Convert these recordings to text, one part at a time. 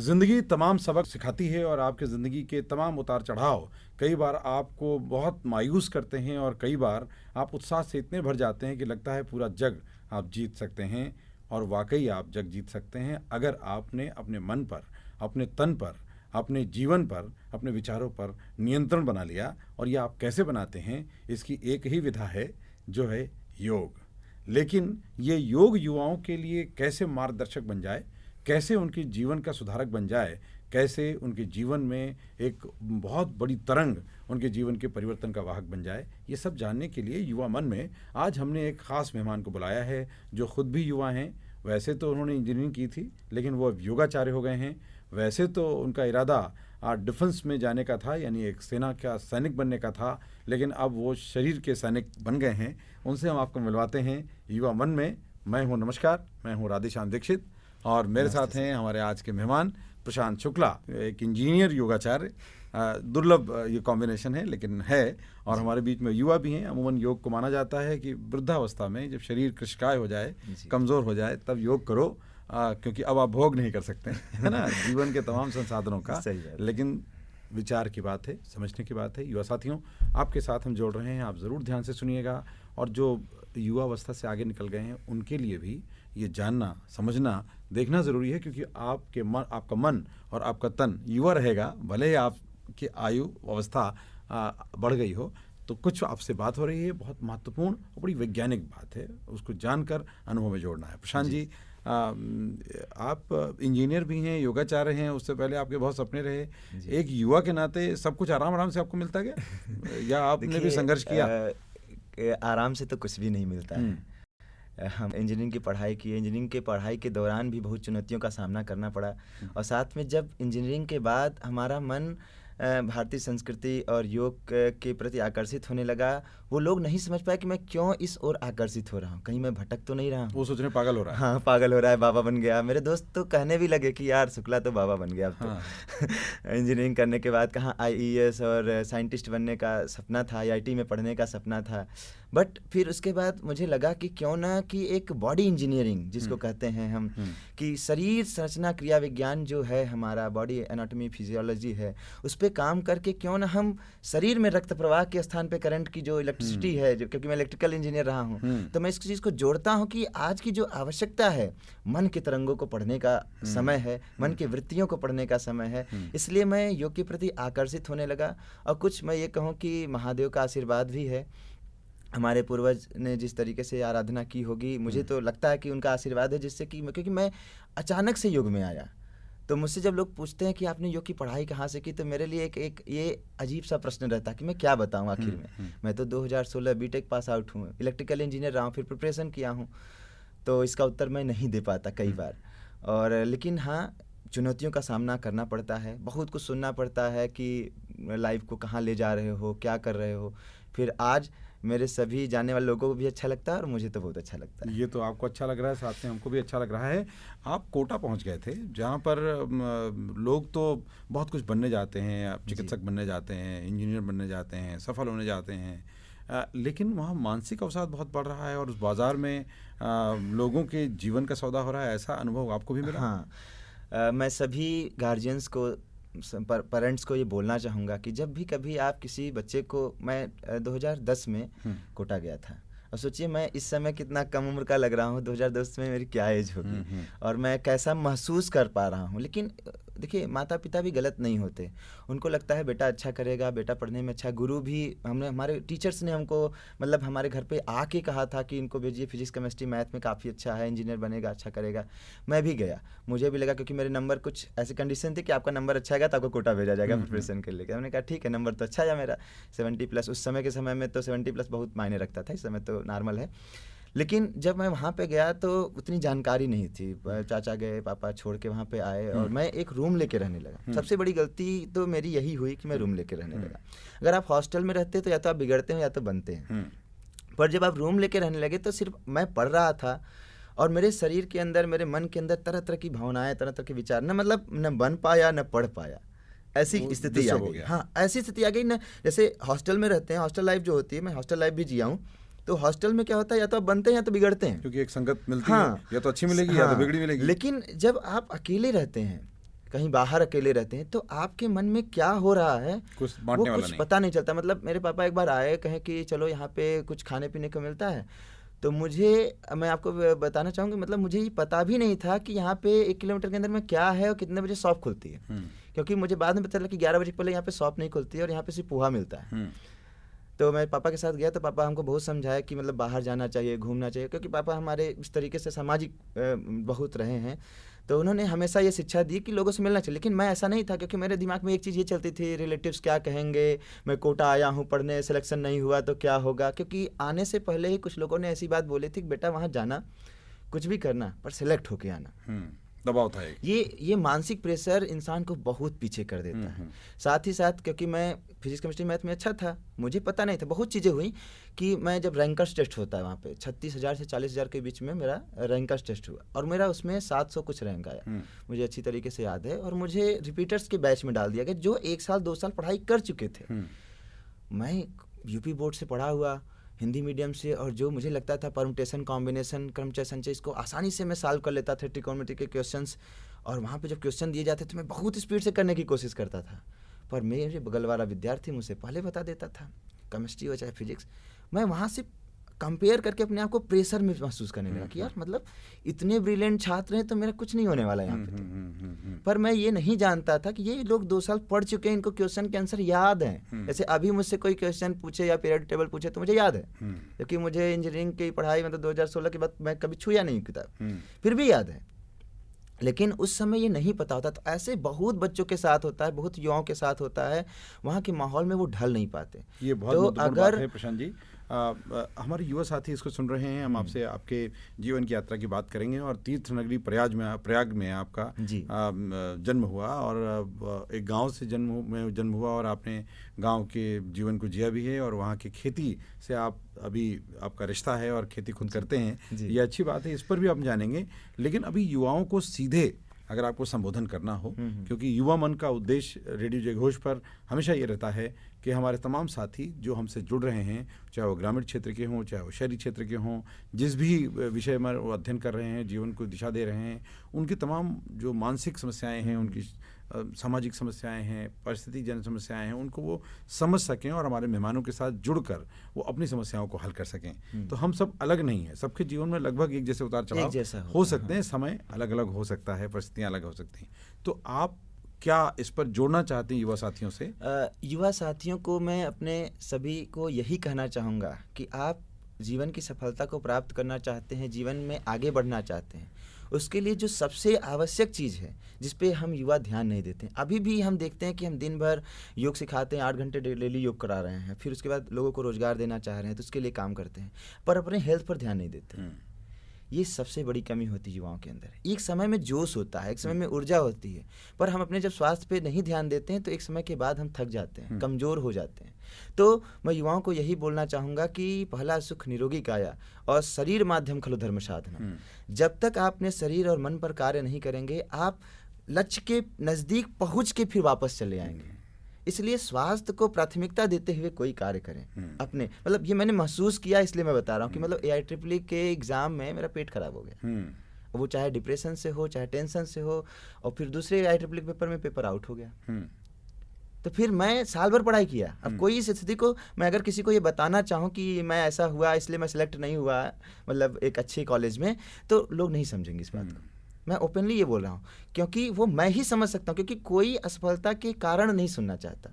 ज़िंदगी तमाम सबक सिखाती है और आपके ज़िंदगी के तमाम उतार चढ़ाव कई बार आपको बहुत मायूस करते हैं और कई बार आप उत्साह से इतने भर जाते हैं कि लगता है पूरा जग आप जीत सकते हैं। और वाकई आप जग जीत सकते हैं अगर आपने अपने मन पर, अपने तन पर, अपने जीवन पर, अपने विचारों पर नियंत्रण बना लिया। और ये आप कैसे बनाते हैं, इसकी एक ही विधा है जो है योग। लेकिन ये योग युवाओं के लिए कैसे मार्गदर्शक बन जाए, कैसे उनके जीवन का सुधारक बन जाए, कैसे उनके जीवन में एक बहुत बड़ी तरंग उनके जीवन के परिवर्तन का वाहक बन जाए, ये सब जानने के लिए युवा मन में आज हमने एक ख़ास मेहमान को बुलाया है जो ख़ुद भी युवा हैं। वैसे तो उन्होंने इंजीनियरिंग की थी लेकिन वो अब योगाचार्य हो गए हैं। वैसे तो उनका इरादा डिफेंस में जाने का था, यानी एक सेना का सैनिक बनने का था, लेकिन अब वो शरीर के सैनिक बन गए हैं। उनसे हम आपको मिलवाते हैं युवा मन में। मैं हूँ, नमस्कार, मैं हूँ राधेश्याम दीक्षित और मेरे साथ हैं हमारे आज के मेहमान प्रशांत शुक्ला, एक इंजीनियर योगाचार्य। दुर्लभ ये कॉम्बिनेशन है लेकिन है। और हमारे बीच में युवा भी हैं। अमूमन योग को माना जाता है कि वृद्धावस्था में जब शरीर कृशकाय हो जाए, कमज़ोर हो जाए, तब योग करो, क्योंकि अब आप भोग नहीं कर सकते, है ना, जीवन के तमाम संसाधनों का। लेकिन विचार की बात है, समझने की बात है। युवा साथियों, आपके साथ हम जोड़ रहे हैं, आप ज़रूर ध्यान से सुनिएगा। और जो युवा अवस्था से आगे निकल गए हैं उनके लिए भी ये जानना, समझना, देखना ज़रूरी है, क्योंकि आपका मन और आपका तन युवा रहेगा, भले ही आपकी आयु अवस्था बढ़ गई हो। तो कुछ आपसे बात हो रही है बहुत महत्वपूर्ण और बड़ी वैज्ञानिक बात है, उसको जानकर अनुभव में जोड़ना है। प्रशांत जी, आप इंजीनियर भी हैं, योगाचार्य हैं, उससे पहले आपके बहुत सपने रहे। एक युवा के नाते सब कुछ आराम आराम से आपको मिलता गया या आपने भी संघर्ष किया? आराम से तो कुछ भी नहीं मिलता है। हम इंजीनियरिंग की पढ़ाई की, इंजीनियरिंग के पढ़ाई के दौरान भी बहुत चुनौतियों का सामना करना पड़ा। और साथ में जब इंजीनियरिंग के बाद हमारा मन भारतीय संस्कृति और योग के प्रति आकर्षित होने लगा, वो लोग नहीं समझ पाए कि मैं क्यों इस ओर आकर्षित हो रहा हूँ, कहीं मैं भटक तो नहीं रहा हूँ। वो सोच रहे पागल हो रहा है। हाँ, पागल हो रहा है, बाबा बन गया। मेरे दोस्त तो कहने भी लगे कि यार शुक्ला तो बाबा बन गया अब तो। इंजीनियरिंग करने के बाद कहाँ IAS और साइंटिस्ट बनने का सपना था, IIT में पढ़ने का सपना था। बट फिर उसके बाद मुझे लगा कि क्यों ना कि एक बॉडी इंजीनियरिंग जिसको कहते हैं हम, कि शरीर संरचना क्रिया विज्ञान जो है हमारा, बॉडी एनाटॉमी फिजियोलॉजी है, उस पर काम करके क्यों ना हम शरीर में रक्त प्रवाह के स्थान पे करंट की जो इलेक्ट्रिसिटी है, जो क्योंकि मैं इलेक्ट्रिकल इंजीनियर रहा हूँ, तो मैं इस चीज़ को जोड़ता हूँ कि आज की जो आवश्यकता है, मन के तरंगों को पढ़ने का समय है, मन की वृत्तियों को पढ़ने का समय है। इसलिए मैं योग के प्रति आकर्षित होने लगा। और कुछ मैं ये कहूँ कि महादेव का आशीर्वाद भी है, हमारे पूर्वज ने जिस तरीके से आराधना की होगी, मुझे तो लगता है कि उनका आशीर्वाद है, जिससे कि क्योंकि मैं अचानक से योग में आया। तो मुझसे जब लोग पूछते हैं कि आपने योग की पढ़ाई कहाँ से की, तो मेरे लिए एक ये अजीब सा प्रश्न रहता है कि मैं क्या बताऊँ आखिर में। मैं तो 2016 बीटेक पास आउट हूँ, इलेक्ट्रिकल इंजीनियर रहा हूँ, फिर प्रिपरेशन किया हूँ, तो इसका उत्तर मैं नहीं दे पाता कई बार। और लेकिन हाँ, चुनौतियों का सामना करना पड़ता है, बहुत कुछ सुनना पड़ता है कि लाइफ को कहाँ ले जा रहे हो, क्या कर रहे हो। फिर आज मेरे सभी जानने वाले लोगों को भी अच्छा लगता है और मुझे तो बहुत अच्छा लगता है। ये तो आपको अच्छा लग रहा है, साथ में हमको भी अच्छा लग रहा है। आप कोटा पहुंच गए थे, जहां पर लोग तो बहुत कुछ बनने जाते हैं, आप चिकित्सक बनने जाते हैं, इंजीनियर बनने जाते हैं, सफल होने जाते हैं, लेकिन वहाँ मानसिक अवसाद बहुत बढ़ रहा है और उस बाज़ार में लोगों के जीवन का सौदा हो रहा है। ऐसा अनुभव आपको भी मिला? हाँ, मैं सभी गार्जियंस को, पेरेंट्स को ये बोलना चाहूँगा कि जब भी कभी आप किसी बच्चे को, मैं 2010 में कोटा गया था, और सोचिए मैं इस समय कितना कम उम्र का लग रहा हूँ, 2010 में मेरी क्या एज होगी और मैं कैसा महसूस कर पा रहा हूँ। लेकिन देखिए, माता पिता भी गलत नहीं होते, उनको लगता है बेटा अच्छा करेगा, बेटा पढ़ने में अच्छा। गुरु भी, हमारे टीचर्स ने हमको, मतलब हमारे घर पे आके कहा था कि इनको भेजिए, फिजिक्स केमिस्ट्री मैथ में काफ़ी अच्छा है, इंजीनियर बनेगा, अच्छा करेगा। मैं भी गया, मुझे भी लगा, क्योंकि मेरे नंबर कुछ ऐसी कंडीशन थी कि आपका नंबर अच्छा आएगा तो आपको कोटा भेजा जाएगा प्रिपरेशन के लिए। मैंने कहा ठीक है, नंबर तो अच्छा है मेरा 70+। उस समय के समय में तो 70+ बहुत मायने रखता था, इस समय तो नॉर्मल है। लेकिन जब मैं वहाँ पे गया तो उतनी जानकारी नहीं थी, चाचा गए, पापा छोड़ के वहाँ पे आए और मैं एक रूम लेके रहने लगा। सबसे बड़ी गलती तो मेरी यही हुई कि मैं रूम लेके रहने लगा। अगर आप हॉस्टल में रहते तो या तो आप बिगड़ते हो या तो बनते हैं, पर जब आप रूम लेके रहने लगे तो सिर्फ मैं पढ़ रहा था और मेरे शरीर के अंदर, मेरे मन के अंदर तरह तरह की भावनाएं, तरह तरह के विचार, न मतलब न बन पाया न पढ़ पाया, ऐसी स्थिति आ गई। हाँ, ऐसी स्थिति आ गई ना, जैसे हॉस्टल में रहते हैं, हॉस्टल लाइफ जो होती है, मैं हॉस्टल लाइफ भी जिया हूँ, तो हॉस्टल में क्या होता है, या तो आप बनते हैं या तो बिगड़ते हैं, क्योंकि एक संगत मिलती है, या तो अच्छी मिलेगी या तो बिगड़ी मिलेगी। लेकिन जब आप अकेले रहते हैं, कहीं बाहर अकेले रहते हैं, तो आपके मन में क्या हो रहा है कुछ वो बांटने वाला कुछ नहीं। पता नहीं चलता। मतलब मेरे पापा एक बार आए, कहें कि चलो यहाँ पे कुछ खाने पीने को मिलता है, तो मैं आपको बताना चाहूँगी, मतलब मुझे ये पता भी नहीं था कि यहाँ पे 1 किलोमीटर के अंदर में क्या है और कितने बजे शॉप खुलती है। क्योंकि मुझे बाद में पता चला कि 11 बजे के पहले यहाँ पे शॉप नहीं खुलती है और यहाँ पे सिर्फ पोहा मिलता है। तो मैं पापा के साथ गया, तो पापा हमको बहुत समझाया कि मतलब बाहर जाना चाहिए, घूमना चाहिए, क्योंकि पापा हमारे इस तरीके से सामाजिक बहुत रहे हैं। तो उन्होंने हमेशा ये शिक्षा दी कि लोगों से मिलना चाहिए। लेकिन मैं ऐसा नहीं था, क्योंकि मेरे दिमाग में एक चीज़ ये चलती थी, रिलेटिव्स क्या कहेंगे, मैं कोटा आया हूँ पढ़ने, सिलेक्शन नहीं हुआ तो क्या होगा। क्योंकि आने से पहले ही कुछ लोगों ने ऐसी बात बोली थी कि बेटा वहाँ जाना, कुछ भी करना, पर सिलेक्ट होके आना। दबाव था ये मानसिक प्रेशर इंसान को बहुत पीछे कर देता है। साथ ही साथ क्योंकि मैं फिजिक्स केमिस्ट्री मैथ में अच्छा था, मुझे पता नहीं था, बहुत चीज़ें हुई कि मैं जब रैंकर्स टेस्ट होता है वहाँ पे 36,000 से 40,000 के बीच में मेरा रैंकर्स टेस्ट हुआ और मेरा उसमें 700 कुछ रैंक आया, मुझे अच्छी तरीके से याद है। और मुझे रिपीटर्स के बैच में डाल दिया गया जो 1 साल 2 साल पढ़ाई कर चुके थे। मैं यूपी बोर्ड से पढ़ा हुआ, हिंदी मीडियम से, और जो मुझे लगता था परमुटेशन, कॉम्बिनेशन, क्रमचय संचय, इसको आसानी से मैं सॉल्व कर लेता था, ट्रिकोनोमेट्री के क्वेश्चंस। और वहाँ पे जब क्वेश्चन दिए जाते तो मैं बहुत स्पीड से करने की कोशिश करता था, पर मेरे बगल वाला विद्यार्थी मुझसे पहले बता देता था, केमिस्ट्री हो चाहे फिजिक्स। मैं वहाँ से कंपेयर करके अपने आप को प्रेशर में महसूस करने लगा कि यार मतलब इतने ब्रिलियंट छात्र हैं तो मेरा कुछ नहीं होने वाला यहाँ पे तो। पर मैं ये नहीं जानता था कि ये लोग 2 साल पढ़ चुके हैं, इनको क्वेश्चन के आंसर याद हैं। जैसे अभी मुझसे कोई क्वेश्चन पूछे या पीरियड टेबल पूछे तो मुझे याद है, क्योंकि मुझे इंजीनियरिंग की पढ़ाई मतलब 2016 के बाद मैं कभी छुआ नहीं किताब, फिर भी याद है। लेकिन उस समय ये नहीं पता होता। तो ऐसे बहुत बच्चों के साथ होता है, बहुत युवाओं के साथ होता है, वहाँ के माहौल में वो ढल नहीं पाते। ये बहुत महत्वपूर्ण बात है प्रशांत जी। हमारे युवा साथी इसको सुन रहे हैं, हम आपसे आपके जीवन की यात्रा की बात करेंगे। और तीर्थ नगरी प्रयाग में आपका जन्म हुआ और एक गांव से जन्म हुआ और आपने गांव के जीवन को जिया भी है और वहाँ की खेती से आप अभी आपका रिश्ता है और खेती खुद करते हैं, ये अच्छी बात है, इस पर भी हम जानेंगे। लेकिन अभी युवाओं को सीधे अगर आपको संबोधन करना हो, क्योंकि युवा मन का उद्देश्य रेडियो जयघोष पर हमेशा ये रहता है कि हमारे तमाम साथी जो हमसे जुड़ रहे हैं, चाहे वो ग्रामीण क्षेत्र के हों चाहे वो शहरी क्षेत्र के हों, जिस भी विषय में वो अध्ययन कर रहे हैं, जीवन को दिशा दे रहे हैं, उनकी तमाम जो मानसिक समस्याएं हैं, उनकी सामाजिक समस्याएं हैं, परिस्थिति जन समस्याएं हैं, उनको वो समझ सकें और हमारे मेहमानों के साथ जुड़कर वो अपनी समस्याओं को हल कर सकें। तो हम सब अलग नहीं हैं, सबके जीवन में लगभग एक जैसे उतार चढ़ाव हो सकते हैं, समय अलग अलग हो सकता है, परिस्थितियाँ अलग हो सकती हैं। तो आप क्या इस पर जोड़ना चाहते हैं युवा साथियों से? युवा साथियों को मैं अपने सभी को यही कहना चाहूँगा कि आप जीवन की सफलता को प्राप्त करना चाहते हैं, जीवन में आगे बढ़ना चाहते हैं, उसके लिए जो सबसे आवश्यक चीज़ है जिस पे हम युवा ध्यान नहीं देते हैं। अभी भी हम देखते हैं कि हम दिन भर योग सिखाते हैं, 8 घंटे डेली योग करा रहे हैं, फिर उसके बाद लोगों को रोजगार देना चाह रहे हैं तो उसके लिए काम करते हैं, पर अपने हेल्थ पर ध्यान नहीं देते। ये सबसे बड़ी कमी होती है युवाओं के अंदर। एक समय में जोश होता है, एक समय में ऊर्जा होती है, पर हम अपने जब स्वास्थ्य पे नहीं ध्यान देते हैं तो एक समय के बाद हम थक जाते हैं, कमज़ोर हो जाते हैं। तो मैं युवाओं को यही बोलना चाहूँगा कि पहला सुख निरोगी काया और शरीर माध्यम खलु धर्म साधना। जब तक आप अपने शरीर और मन पर कार्य नहीं करेंगे, आप लक्ष्य के नज़दीक पहुँच के फिर वापस चले आएंगे। इसलिए स्वास्थ्य को प्राथमिकता देते हुए कोई कार्य करें अपने। मतलब ये मैंने महसूस किया, इसलिए मैं बता रहा हूँ कि मतलब AIEEE के एग्ज़ाम में मेरा पेट खराब हो गया, वो चाहे डिप्रेशन से हो चाहे टेंशन से हो, और फिर दूसरे AIEEE पेपर में पेपर आउट हो गया। तो फिर मैं साल भर पढ़ाई किया। अब कोई इस स्थिति को मैं अगर किसी को ये बताना चाहूँ कि मैं ऐसा हुआ इसलिए मैं सिलेक्ट नहीं हुआ मतलब एक अच्छे कॉलेज में, तो लोग नहीं समझेंगे इस बात को। मैं ओपनली ये बोल रहा हूँ क्योंकि वो मैं ही समझ सकता हूँ, क्योंकि कोई असफलता के कारण नहीं सुनना चाहता।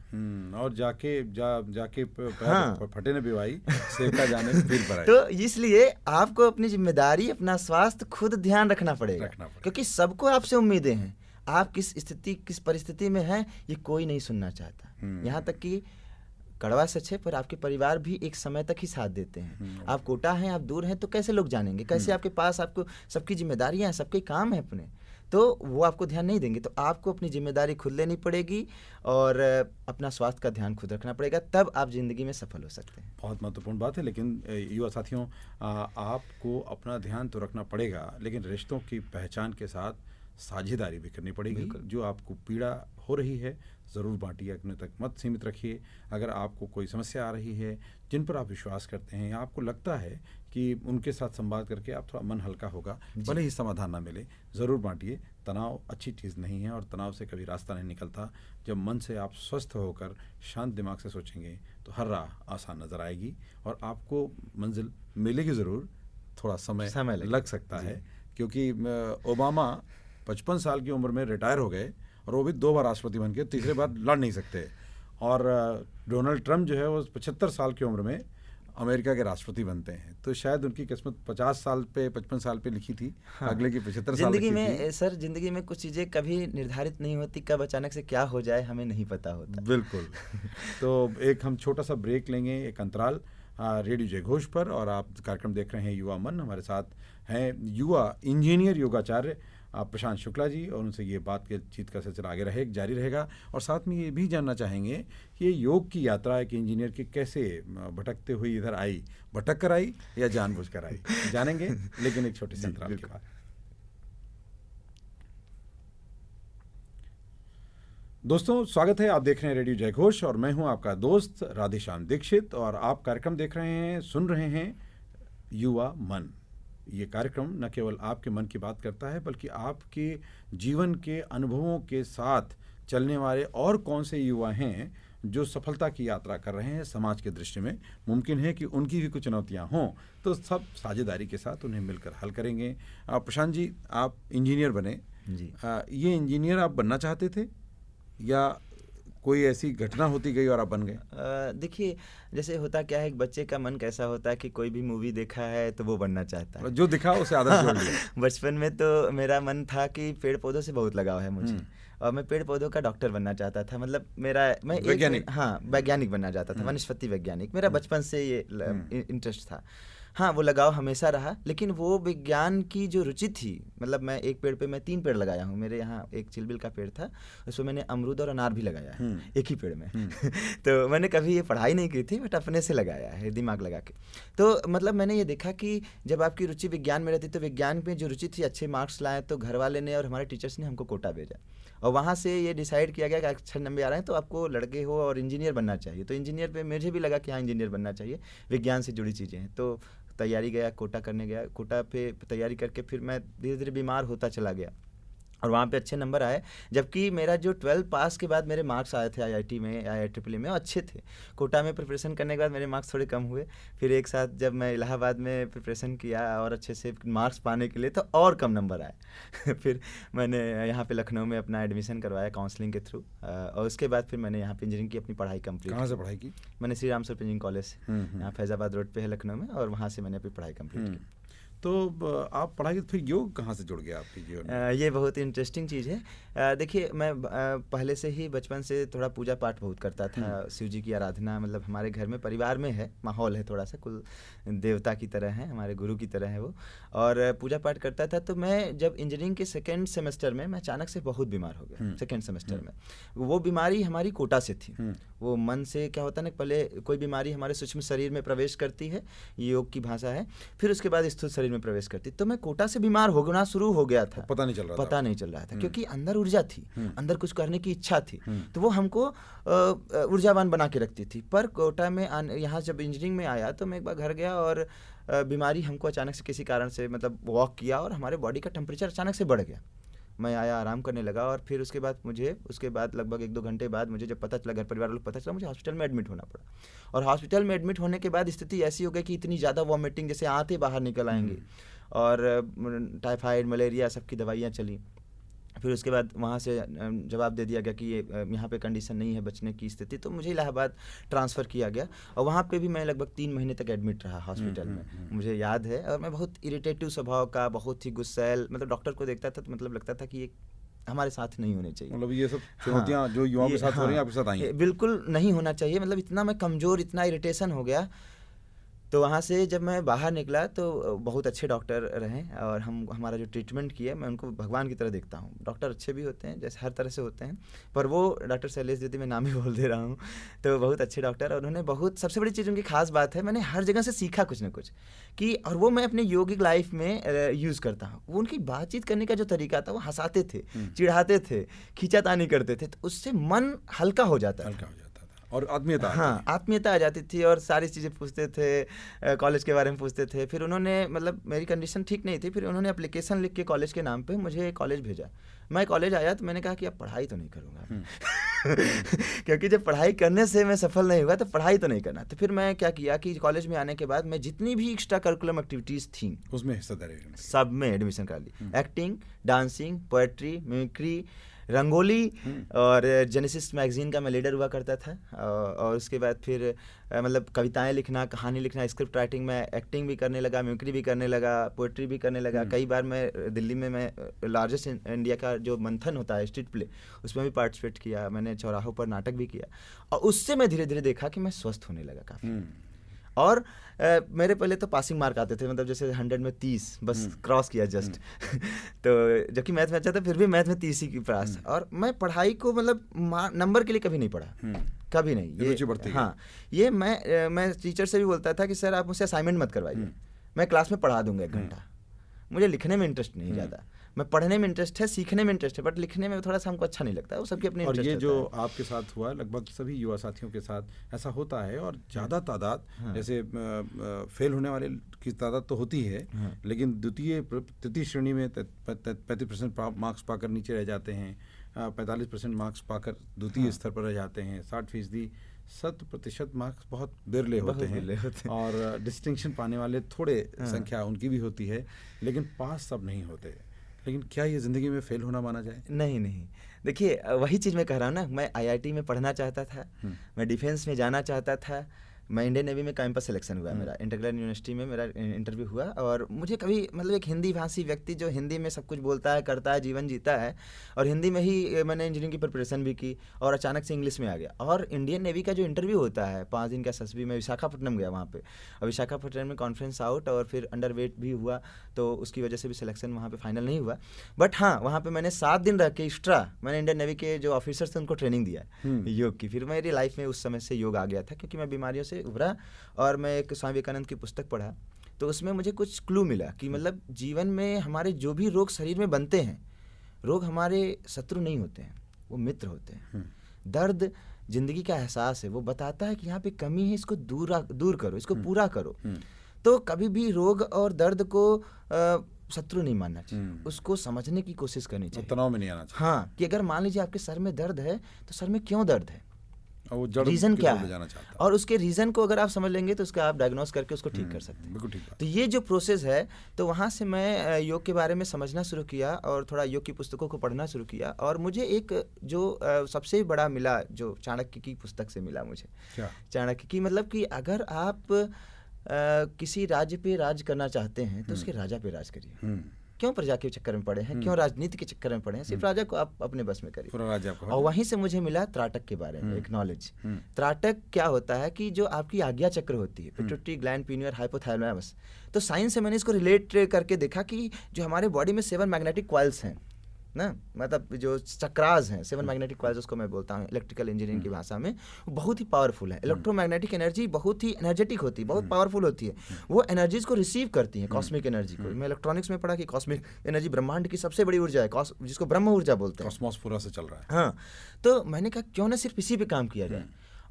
और जाके फटे न बिवाई सेका जाने फिर पर आए। तो इसलिए आपको अपनी जिम्मेदारी, अपना स्वास्थ्य खुद ध्यान रखना पड़ेगा, क्योंकि सबको आपसे उम्मीदें हैं। आप किस परिस्थिति में हैं ये कोई नहीं सुनना चाहता। यहाँ तक कि कड़वा सच है, पर आपके परिवार भी एक समय तक ही साथ देते हैं। आप कोटा हैं, आप दूर हैं, तो कैसे लोग जानेंगे, कैसे आपके पास आपको सबकी जिम्मेदारियां हैं, सबके काम हैं अपने, तो वो आपको ध्यान नहीं देंगे। तो आपको अपनी जिम्मेदारी खुद लेनी पड़ेगी और अपना स्वास्थ्य का ध्यान खुद रखना पड़ेगा, तब आप जिंदगी में सफल हो सकते हैं। बहुत महत्वपूर्ण बात है। लेकिन युवा साथियों, आपको अपना ध्यान तो रखना पड़ेगा, लेकिन रिश्तों की पहचान के साथ साझेदारी भी करनी पड़ेगी। जो आपको पीड़ा हो रही है ज़रूर बांटिए, अपने तक मत सीमित रखिए। अगर आपको कोई समस्या आ रही है जिन पर आप विश्वास करते हैं या आपको लगता है कि उनके साथ संवाद करके आप थोड़ा मन हल्का होगा, भले ही समाधान ना मिले, ज़रूर बांटिए। तनाव अच्छी चीज़ नहीं है और तनाव से कभी रास्ता नहीं निकलता। जब मन से आप स्वस्थ होकर शांत दिमाग से सोचेंगे तो हर राह आसान नज़र आएगी और आपको मंजिल मिलेगी ज़रूर। थोड़ा समय लग सकता है, क्योंकि ओबामा 55 साल की उम्र में रिटायर हो गए और वो भी 2 बार राष्ट्रपति बन के, तीसरे बार लड़ नहीं सकते। और डोनाल्ड ट्रंप जो है वो 75 साल की उम्र में अमेरिका के राष्ट्रपति बनते हैं। तो शायद उनकी किस्मत 50 साल पे 55 साल पे लिखी थी। हाँ। अगले की 75 साल जिंदगी में सर, जिंदगी में कुछ चीज़ें कभी निर्धारित नहीं होती, कब अचानक से क्या हो जाए हमें नहीं पता होता। बिल्कुल। तो एक हम छोटा सा ब्रेक लेंगे, एक अंतराल रेडियो जय घोष पर, और आप कार्यक्रम देख रहे हैं युवा मन। हमारे साथ हैं युवा इंजीनियर योगाचार्य प्रशांत शुक्ला जी, और उनसे ये बातचीत का सिलसिला आगे जारी रहेगा। और साथ में ये भी जानना चाहेंगे कि ये योग की यात्रा एक इंजीनियर की कैसे भटकते हुई इधर आई, भटक कर आई या जानबूझकर आई, जानेंगे, लेकिन एक छोटी सी अंतराल के बाद। दोस्तों, स्वागत है, आप देख रहे हैं रेडियो जय घोष और मैं हूं आपका दोस्त राधेश्याम दीक्षित, और आप कार्यक्रम देख रहे हैं, सुन रहे हैं युवा मन। ये कार्यक्रम न केवल आपके मन की बात करता है, बल्कि आपके जीवन के अनुभवों के साथ चलने वाले और कौन से युवा हैं जो सफलता की यात्रा कर रहे हैं समाज के दृष्टि में। मुमकिन है कि उनकी भी कुछ चुनौतियां हों, तो सब साझेदारी के साथ उन्हें मिलकर हल करेंगे। प्रशांत जी, आप इंजीनियर बने जी। ये इंजीनियर आप बनना चाहते थे या कोई ऐसी घटना होती गई और आप बन गए? देखिए, जैसे होता क्या है, एक बच्चे का मन कैसा होता है कि कोई भी मूवी देखा है तो वो बनना चाहता है, जो दिखा उसे आदत जोड़ लिया। बचपन में तो मेरा मन था कि पेड़ पौधों से बहुत लगाव है मुझे, और मैं पेड़ पौधों का डॉक्टर बनना चाहता था। मतलब मैं वैज्ञानिक। हाँ, वैज्ञानिक बनना चाहता था, वनस्पति वैज्ञानिक। मेरा बचपन से ये इंटरेस्ट था। हाँ, वो लगाव हमेशा रहा, लेकिन वो विज्ञान की जो रुचि थी, मतलब मैं एक पेड़ पे मैं 3 पेड़ लगाया हूँ। मेरे यहाँ एक चिलबिल का पेड़ था, उसमें मैंने अमरूद और अनार भी लगाया है एक ही पेड़ में। तो मैंने कभी ये पढ़ाई नहीं की थी, बट अपने से लगाया है, दिमाग लगा के। तो मतलब मैंने ये देखा कि जब आपकी रुचि विज्ञान में रहती, तो विज्ञान में जो रुचि थी, अच्छे मार्क्स लाए, तो घर वाले ने और हमारे टीचर्स ने हमको कोटा भेजा, और वहाँ से ये डिसाइड किया गया कि अच्छे नंबर आ रहे हैं तो आपको लड़के हो और इंजीनियर बनना चाहिए। तो इंजीनियर पे मुझे भी लगा कि हाँ, इंजीनियर बनना चाहिए, विज्ञान से जुड़ी चीज़ें हैं। तो तैयारी गया, कोटा करने गया। कोटा पे तैयारी करके फिर मैं धीरे धीरे बीमार होता चला गया, और वहाँ पे अच्छे नंबर आए। जबकि मेरा जो 12 पास के बाद मेरे मार्क्स आए थे IIT में, IIEEE में, अच्छे थे। कोटा में प्रिपरेशन करने के बाद मेरे मार्क्स थोड़े कम हुए। फिर एक साथ जब मैं इलाहाबाद में प्रिपरेशन किया और अच्छे से मार्क्स पाने के लिए, तो और कम नंबर आए। फिर मैंने यहाँ पे लखनऊ में अपना एडमिशन करवाया काउंसलिंग के थ्रू, और उसके बाद फिर मैंने यहाँ पे इंजीनियरिंग की अपनी पढ़ाई कंप्लीट। कहाँ से पढ़ाई की? मैंने श्री राम स्वरूप इंजीनियरिंग कॉलेज से, यहाँ फैजाबाद रोड पे है लखनऊ में, और वहाँ से मैंने अपनी पढ़ाई कंप्लीट की। तो आप पढ़ाई, फिर योग कहाँ से जुड़ गया आपके जीवन में? ये बहुत इंटरेस्टिंग चीज़ है। देखिए, मैं पहले से ही बचपन से थोड़ा पूजा पाठ बहुत करता था, शिव जी की आराधना, मतलब हमारे घर में परिवार में है, माहौल है थोड़ा सा, कुल देवता की तरह है, हमारे गुरु की तरह है वो, और पूजा पाठ करता था। तो मैं जब इंजीनियरिंग के 2nd सेमेस्टर में मैं अचानक से बहुत बीमार हो गया। 2nd सेमेस्टर में वो बीमारी हमारी कोटा से थी। वो मन से क्या होता है ना, पहले कोई बीमारी हमारे सूक्ष्म शरीर में प्रवेश करती है, योग की भाषा है, फिर उसके बाद स्थूल शरीर में प्रवेश करती। तो मैं कोटा से बीमार होना शुरू हो गया था, पता नहीं चल रहा था, क्योंकि अंदर ऊर्जा थी, अंदर कुछ करने की इच्छा थी, तो वो हमको ऊर्जावान बना के रखती थी। पर कोटा में यहाँ जब इंजीनियरिंग में आया, तो मैं एक बार घर गया, और बीमारी हमको अचानक से किसी कारण से, मतलब वॉक किया, और हमारे बॉडी का टेम्परेचर अचानक से बढ़ गया। मैं आया, आराम करने लगा, और फिर उसके बाद लगभग 1-2 घंटे बाद मुझे जब पता चला, घर परिवार लोग पता चला, मुझे हॉस्पिटल में एडमिट होना पड़ा। और हॉस्पिटल में एडमिट होने के बाद स्थिति ऐसी हो गई कि इतनी ज़्यादा वॉमिटिंग, जैसे आते बाहर निकल आएंगे, और टाइफाइड, मलेरिया, सबकी दवाइयाँ चली। फिर उसके बाद वहाँ से जवाब दे दिया गया कि ये यहाँ पे कंडीशन नहीं है बचने की स्थिति, तो मुझे इलाहाबाद ट्रांसफ़र किया गया, और वहाँ पे भी मैं लगभग 3 महीने तक एडमिट रहा हॉस्पिटल में, मुझे याद है। और मैं बहुत इरिटेटिव स्वभाव का, बहुत ही गुस्सैल, मतलब डॉक्टर को देखता था तो मतलब लगता था कि ये हमारे साथ नहीं होने चाहिए। मतलब ये सब चुनौतियाँ जो युवाओं के साथ हो रही हैं, आपके साथ आई हैं? बिल्कुल नहीं होना चाहिए, मतलब इतना मैं कमज़ोर, इतना इरिटेशन हो गया। तो वहाँ से जब मैं बाहर निकला, तो बहुत अच्छे डॉक्टर रहे, और हमारा जो ट्रीटमेंट किया, मैं उनको भगवान की तरह देखता हूँ। डॉक्टर अच्छे भी होते हैं, जैसे हर तरह से होते हैं, पर वो डॉक्टर शैलेश द्विवेदी, मैं नाम ही बोल दे रहा हूँ, तो बहुत अच्छे डॉक्टर, और उन्होंने बहुत, सबसे बड़ी चीज़ उनकी खास बात है, मैंने हर जगह से सीखा कुछ ना कुछ, कि और वो मैं अपने योगिक लाइफ में यूज़ करता हूँ। वो उनकी बातचीत करने का जो तरीका था, वो हंसाते थे, चिढ़ाते थे, खींचातानी करते थे, तो उससे मन हल्का हो जाता था। और आत्मीयता हाँ, आत्मीयता आ जाती थी और सारी चीज़ें पूछते थे, कॉलेज के बारे में पूछते थे। फिर उन्होंने मतलब मेरी कंडीशन ठीक नहीं थी, फिर उन्होंने एप्लीकेशन लिख के कॉलेज के नाम पे मुझे कॉलेज भेजा। मैं कॉलेज आया तो मैंने कहा कि अब पढ़ाई तो नहीं करूँगा क्योंकि जब पढ़ाई करने से मैं सफल नहीं हुआ तो पढ़ाई तो नहीं करना। तो फिर मैं क्या किया कि कॉलेज में आने के बाद मैं जितनी भी एक्स्ट्रा करिकुलम एक्टिविटीज़ थी उसमें हिस्सेदारी, सब में एडमिशन कर ली। Acting, dancing, poetry, mimicry, rangoli और जेनेसिस मैगजीन का मैं लीडर हुआ करता था। और उसके बाद फिर मतलब कविताएं लिखना, कहानी लिखना, स्क्रिप्ट राइटिंग में, एक्टिंग भी करने लगा, मिमिक्री भी करने लगा, पोएट्री भी करने लगा। कई बार मैं दिल्ली में मैं लार्जेस्ट इंडिया का जो मंथन होता है स्ट्रीट प्ले, उसमें भी पार्टिसिपेट किया। मैंने चौराहों पर नाटक भी किया और उससे मैं धीरे धीरे देखा कि मैं स्वस्थ होने लगा काफ़ी। और मेरे पहले तो पासिंग मार्क आते थे, मतलब जैसे 100 में 30 बस क्रॉस किया जस्ट तो जबकि मैथ में अच्छा था फिर भी मैथ में 30 ही की पास। और मैं पढ़ाई को मतलब नंबर के लिए कभी नहीं पढ़ा, कभी नहीं। ये हाँ, ये मैं टीचर से भी बोलता था कि सर आप मुझसे असाइनमेंट मत करवाइए, मैं क्लास में पढ़ा दूंगा 1 घंटा। मुझे लिखने में इंटरेस्ट नहीं ज़्यादा, मैं पढ़ने में इंटरेस्ट है, सीखने में इंटरेस्ट है, बट लिखने में थोड़ा सा हमको अच्छा नहीं लगता है। वो सबकी अपनी इंटरेस्ट और ये जो आपके साथ हुआ लगभग सभी युवा साथियों के साथ ऐसा होता है। और ज़्यादा तादाद जैसे फेल होने वाले की तादाद तो होती है, लेकिन द्वितीय तृतीय श्रेणी में 35% मार्क्स पाकर नीचे रह जाते हैं, 45% मार्क्स पाकर द्वितीय स्तर पर रह जाते हैं, 60% 100% मार्क्स बहुत बिरले होते हैं और डिस्टिंक्शन पाने वाले थोड़े संख्या उनकी भी होती है, लेकिन पास सब नहीं होते। लेकिन क्या ये ज़िंदगी में फेल होना माना जाए? नहीं नहीं, देखिए वही चीज़ मैं कह रहा हूँ ना, मैं IIT में पढ़ना चाहता था, मैं डिफेंस में जाना चाहता था, मैं इंडियन नेवी में कैंपस सिलेक्शन हुआ मेरा, इंटीग्रल यूनिवर्सिटी में मेरा इंटरव्यू हुआ। और मुझे कभी मतलब एक हिंदी भाषी व्यक्ति जो हिंदी में सब कुछ बोलता है, करता है, जीवन जीता है, और हिंदी में ही मैंने इंजीनियरिंग की प्रिपरेशन भी की और अचानक से इंग्लिश में आ गया। और इंडियन नेवी का जो इंटरव्यू होता है 5 दिन का SSB में, विशाखापट्टनम गया वहाँ पे, और विशाखापट्टनम में कॉन्फ्रेंस आउट और फिर अंडर वेट भी हुआ, तो उसकी वजह से भी सिलेक्शन वहाँ पे फाइनल नहीं हुआ। बट हाँ, वहाँ पे मैंने 7 दिन रह के एक्स्ट्रा मैंने इंडियन नेवी के जो ऑफिसर्स थे उनको ट्रेनिंग दिया योग की। फिर मेरी लाइफ में उस समय से योग आ गया था, क्योंकि मैं बीमारियों से उभरा और मैं एक स्वामी विवेकानंद की पुस्तक पढ़ा, तो उसमें मुझे कुछ क्लू मिला कि मतलब जीवन में हमारे जो भी रोग शरीर में बनते हैं, रोग हमारे शत्रु नहीं होते हैं, वो मित्र होते हैं। दर्द जिंदगी का एहसास है, वो बताता है कि यहाँ पे कमी है, इसको दूर करो, इसको पूरा करो। तो कभी भी रोग और दर्द को शत्रु नहीं मानना चाहिए, उसको समझने की कोशिश करनी चाहिए, तनाव में नहीं आना चाहिए। हाँ, कि अगर मान लीजिए आपके सर में दर्द है तो सर में क्यों दर्द है, रीजन क्या है, और उसके रीजन को अगर आप समझ लेंगे तो उसका आप डायग्नोस करके उसको ठीक कर सकते हैं। बिल्कुल ठीक। तो ये जो प्रोसेस है, तो वहाँ से मैं योग के बारे में समझना शुरू किया और थोड़ा योग की पुस्तकों को पढ़ना शुरू किया। और मुझे एक जो सबसे बड़ा मिला, जो चाणक्य की पुस्तक से मिला मुझे, चाणक्य की, मतलब कि अगर आप किसी राज्य पे राज करना चाहते हैं तो उसके राजा पे राज करिए। क्यों प्रजा के चक्कर में पड़े हैं, क्यों राजनीति के चक्कर में पड़े हैं, सिर्फ राजा को आप अपने बस में करिए। और वहीं से मुझे मिला त्राटक के बारे में एक नॉलेज। त्राटक क्या होता है कि जो आपकी आज्ञा चक्र होती है, पिट्यूटरी ग्लैंड, पीनियर, हाइपोथैलेमस। तो साइंस से मैंने इसको रिलेट करके देखा कि जो हमारे बॉडी में 7 मैग्नेटिक कॉइल्स हैं ना, मतलब जो चक्रास हैं, 7 मैग्नेटिक कॉइल्स उसको मैं बोलता हूँ इलेक्ट्रिकल इंजीनियरिंग की भाषा में, वो बहुत ही पावरफुल है। इलेक्ट्रोमैग्नेटिक एनर्जी बहुत ही एनर्जेटिक होती है, बहुत पावरफुल होती है, वो एनर्जीज को रिसीव करती है, कॉस्मिक एनर्जी को। मैं इलेक्ट्रॉनिक्स में पढ़ा कि कॉस्मिक एनर्जी ब्रह्मांड की सबसे बड़ी ऊर्जा है, जिसको ब्रह्म ऊर्जा बोलते हैं, कॉस्मोस पूरा से चल रहा है। हाँ, तो मैंने कहा क्यों ना सिर्फ इसी पे काम किया जाए।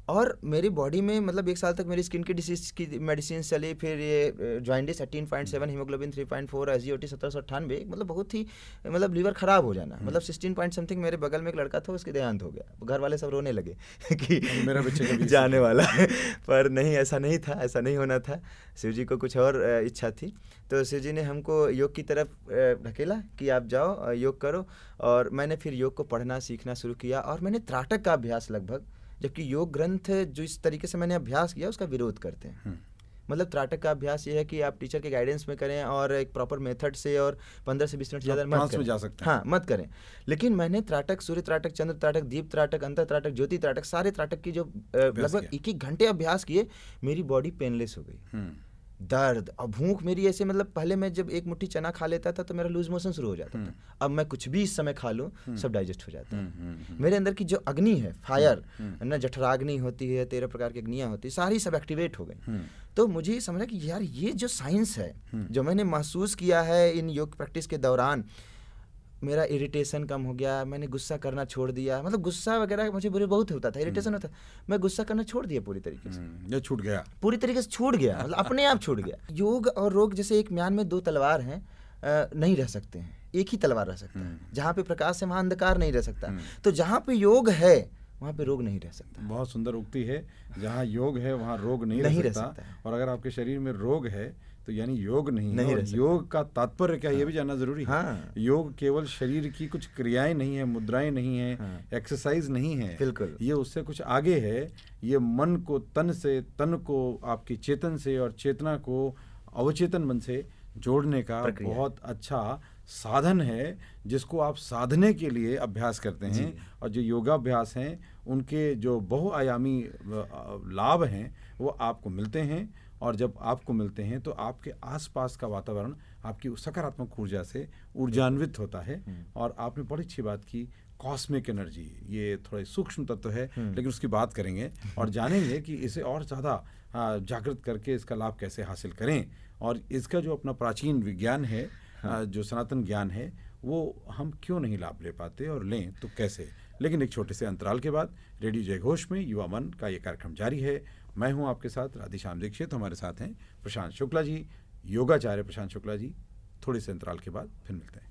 और मेरी बॉडी में मतलब 1 साल तक मेरी स्किन की डिसीज की मेडिसिन चली, फिर ये जॉइंटिस 18.7, हीमोग्लोबिन 3.4, SGOT 1798, मतलब बहुत ही मतलब लीवर खराब हो जाना, मतलब 16 पॉइंट समथिंग। मेरे बगल में एक लड़का था, उसके देहांत हो गया, घर वाले सब रोने लगे कि मेरा बच्चा जाने वाला है। पर नहीं, ऐसा नहीं था, ऐसा नहीं होना था। शिव जी को कुछ और इच्छा थी, तो शिव जी ने हमको योग की तरफ ढकेला कि आप जाओ योग करो। और मैंने फिर योग को पढ़ना सीखना शुरू किया और मैंने त्राटक का अभ्यास लगभग, जबकि योग ग्रंथ जो इस तरीके से मैंने अभ्यास किया उसका विरोध करते हैं। मतलब त्राटक का अभ्यास ये है कि आप टीचर के गाइडेंस में करें और एक प्रॉपर मेथड से, और 15 से 20 मिनट ज़्यादा मत करें, जा सकते हैं। हाँ, मत करें। लेकिन मैंने त्राटक, सूर्य त्राटक, चंद्र त्राटक, दीप त्राटक, अंतर त्राटक, ज्योति त्राटक, सारे त्राटक की जो लगभग 1-1 घंटे अभ्यास किए, मेरी बॉडी पेनलेस हो गई। दर्द और भूख मेरी ऐसे, मतलब पहले मैं जब एक मुट्ठी चना खा लेता था तो मेरा लूज मोशन शुरू हो जाता था, अब मैं कुछ भी इस समय खा लूँ सब डाइजेस्ट हो जाता है। मेरे अंदर की जो अग्नि है, फायर ना, जठराग्नि होती है, 13 प्रकार की अग्नियाँ होती है, सारी सब एक्टिवेट हो गई। तो मुझे ये समझा कि यार ये जो साइंस है, जो मैंने महसूस किया है इन योग प्रैक्टिस के दौरान, मेरा इरिटेशन कम हो गया, मैंने गुस्सा करना छोड़ दिया। मतलब गुस्सा वगैरह मुझे बुरे बहुत होता था, इरिटेशन होता, मैं गुस्सा करना छोड़ दिया पूरी तरीके से। ये छूट गया, पूरी तरीके से छूट गया, मतलब अपने आप छूट गया। योग और रोग जैसे एक म्यान में दो तलवार हैं, नहीं रह सकते हैं, एक ही तलवार रह सकता है। जहाँ पे प्रकाश है वहाँ अंधकार नहीं रह सकता। तो जहाँ पे योग है वहाँ पे रोग नहीं रह सकता। बहुत सुंदर उक्ति है, जहाँ योग है वहाँ रोग नहीं रह सकता। और अगर आपके शरीर में रोग है तो यानी योग नहीं है। और योग का तात्पर्य क्या है, ये भी जानना जरूरी है। योग केवल शरीर की कुछ क्रियाएं नहीं है, मुद्राएं नहीं है, एक्सरसाइज नहीं है, बिल्कुल ये उससे कुछ आगे है। ये मन को तन से, तन को आपकी चेतन से, और चेतना को अवचेतन मन से जोड़ने का बहुत अच्छा साधन है, जिसको आप साधने के लिए अभ्यास करते हैं। और जो योगाभ्यास हैं उनके जो बहुआयामी लाभ हैं वो आपको मिलते हैं। और जब आपको मिलते हैं तो आपके आसपास का वातावरण आपकी सकारात्मक ऊर्जा से ऊर्जान्वित होता है। और आपने बड़ी अच्छी बात की, कॉस्मिक एनर्जी, ये थोड़ा सूक्ष्म तत्व है, लेकिन उसकी बात करेंगे और जानेंगे कि इसे और ज़्यादा जागृत करके इसका लाभ कैसे हासिल करें। और इसका जो अपना प्राचीन विज्ञान है, जो सनातन ज्ञान है, वो हम क्यों नहीं लाभ ले पाते, और लें तो कैसे। लेकिन एक छोटे से अंतराल के बाद रेडियो जयघोष में युवा मन का ये कार्यक्रम जारी है। मैं हूं आपके साथ राधेश्याम दीक्षित, हमारे साथ हैं प्रशांत शुक्ला जी, योगाचार्य प्रशांत शुक्ला जी। थोड़े से अंतराल के बाद फिर मिलते हैं।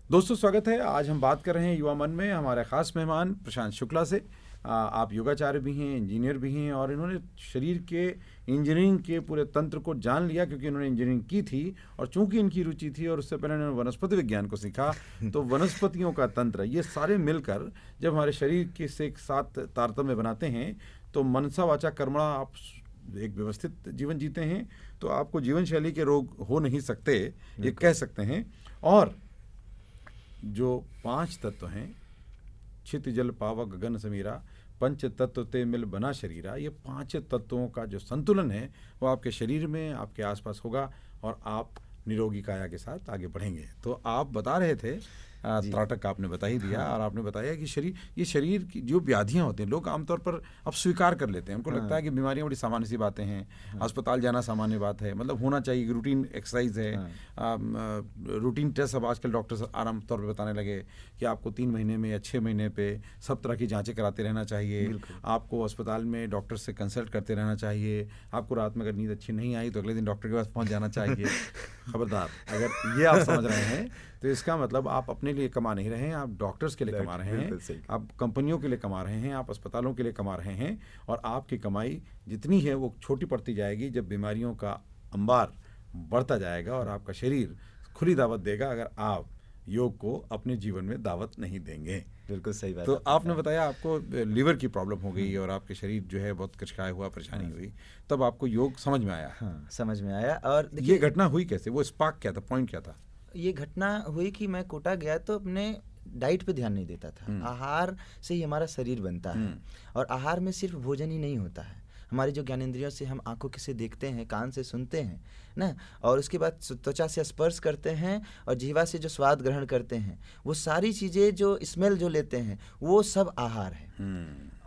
दोस्तों स्वागत है। आज हम बात कर रहे हैं युवा मन में हमारे खास मेहमान प्रशांत शुक्ला से। आप योगाचार्य भी हैं, इंजीनियर भी हैं, और इन्होंने शरीर के इंजीनियरिंग के पूरे तंत्र को जान लिया, क्योंकि इन्होंने इंजीनियरिंग की थी और चूंकि इनकी रुचि थी और उससे पहले इन्होंने वनस्पति विज्ञान को सीखा। तो वनस्पतियों का तंत्र, ये सारे मिलकर जब हमारे शरीर के से एक साथ तारतम्य बनाते हैं तो मनसा वाचा कर्मणा आप एक व्यवस्थित जीवन जीते हैं, तो आपको जीवन शैली के रोग हो नहीं सकते, ये कह सकते हैं। और जो 5 तत्व हैं, छित जल पावक गगन समीरा, पंच तत्व ते मिल बना शरीरा, ये 5 तत्वों का जो संतुलन है वो आपके शरीर में, आपके आसपास होगा और आप निरोगी काया के साथ आगे बढ़ेंगे। तो आप बता रहे थे, त्राटक आपने बता ही दिया। और आपने बताया कि ये शरीर की जो व्याधियां होती हैं, लोग आमतौर पर अब स्वीकार कर लेते हैं। उनको लगता है कि बीमारियां बड़ी सामान्य सी बातें हैं, अस्पताल जाना सामान्य बात है, मतलब होना चाहिए, रूटीन एक्सरसाइज है, रूटीन टेस्ट। अब आजकल डॉक्टर्स आराम तौर पर बताने लगे कि आपको 3 महीने में या 6 महीने पे सब तरह की जाँचें कराते रहना चाहिए, आपको अस्पताल में डॉक्टर से कंसल्ट करते रहना चाहिए, आपको रात में अगर नींद अच्छी नहीं आई तो अगले दिन डॉक्टर के पास पहुँच जाना चाहिए। खबरदार, अगर ये आप समझ रहे हैं तो इसका मतलब आप अपने लिए कमा नहीं रहे हैं, आप डॉक्टर्स के लिए कमा रहे हैं, आप कंपनियों के लिए कमा रहे हैं, आप अस्पतालों के लिए कमा रहे हैं। और आपकी कमाई जितनी है वो छोटी पड़ती जाएगी जब बीमारियों का अंबार बढ़ता जाएगा और आपका शरीर खुली दावत देगा अगर आप योग को अपने जीवन में दावत नहीं देंगे। बिल्कुल सही बात। तो आपने बताया आपको लीवर की प्रॉब्लम हो गई और आपके शरीर जो है बहुत कचकाया हुआ, परेशानी हुई, तब आपको योग समझ में आया। समझ में आया। और ये घटना हुई कैसे, वो स्पार्क क्या था, पॉइंट क्या था? ये घटना हुई कि मैं कोटा गया तो अपने डाइट पे ध्यान नहीं देता था। आहार से ही हमारा शरीर बनता है, और आहार में सिर्फ भोजन ही नहीं होता है। हमारी जो ज्ञानेंद्रियों से हम आंखों से देखते हैं, कान से सुनते हैं ना, और उसके बाद त्वचा से स्पर्श करते हैं और जीवा से जो स्वाद ग्रहण करते हैं, वो सारी चीज़ें जो स्मेल जो लेते हैं वो सब आहार है।